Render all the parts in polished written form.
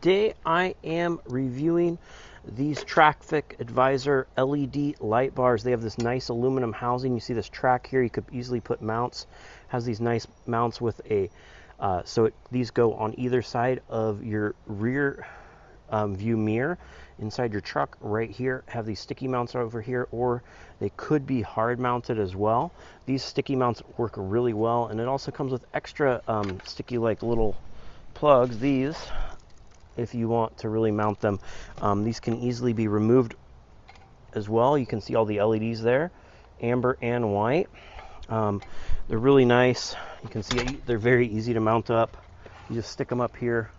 Today I am reviewing these Traffic Advisor LED light bars. They have this nice aluminum housing. You see this track here, you could easily put mounts. Has these nice mounts with a these go on either side of your rear view mirror inside your truck. Right here have these sticky mounts over here, or they could be hard mounted as well. These sticky mounts work really well, and it also comes with extra sticky like little plugs. These, if you want to really mount them, these can easily be removed as well. You can see all the LEDs there, amber and white. They're really nice. You can see they're very easy to mount up. You just stick them up here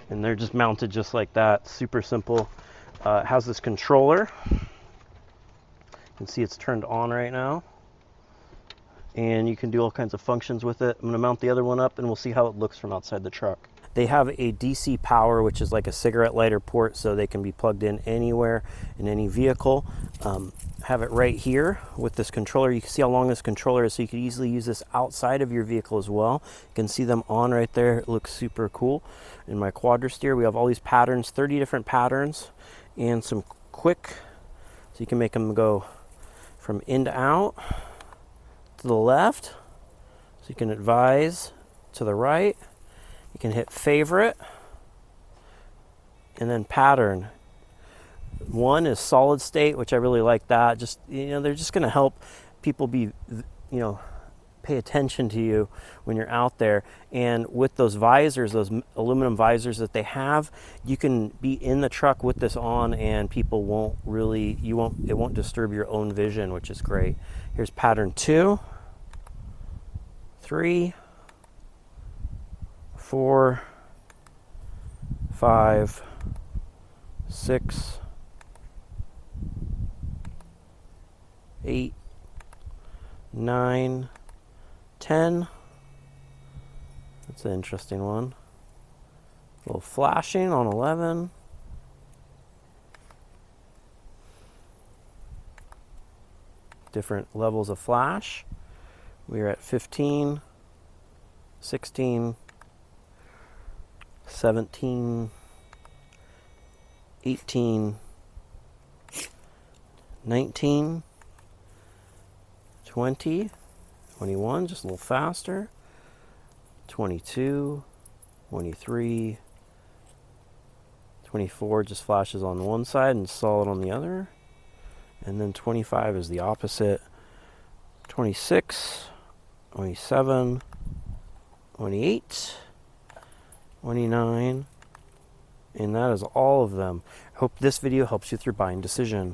and they're just mounted just like that. Super simple. It has this controller. You can see it's turned on right now, and you can do all kinds of functions with it. I'm going to mount the other one up and we'll see how it looks from outside the truck. They have a DC power, which is like a cigarette lighter port, so they can be plugged in anywhere in any vehicle. Have it right here with this controller. You can see how long this controller is, so you could easily use this outside of your vehicle as well. You can see them on right there. It looks super cool. In my quadra-steer, we have all these patterns, 30 different patterns, and some quick, so you can make them go from in to out, to the left, so you can advise to the right. You can hit favorite and then pattern. One is solid state, which I really like that. Just, they're just going to help people be, pay attention to you when you're out there. And with those visors, those aluminum visors that they have, you can be in the truck with this on and people won't really, it won't disturb your own vision, which is great. Here's pattern 2, 3, 4, 5, 6, 8, 9, 10. That's an interesting one. A little flashing on 11. Different levels of flash. We're at 15, 16, 17, 18, 19, 20, 21, just a little faster, 22, 23, 24 just flashes on one side and solid on the other, and then 25 is the opposite, 26, 27, 28, 29, and that is all of them. I hope this video helps you with your buying decision.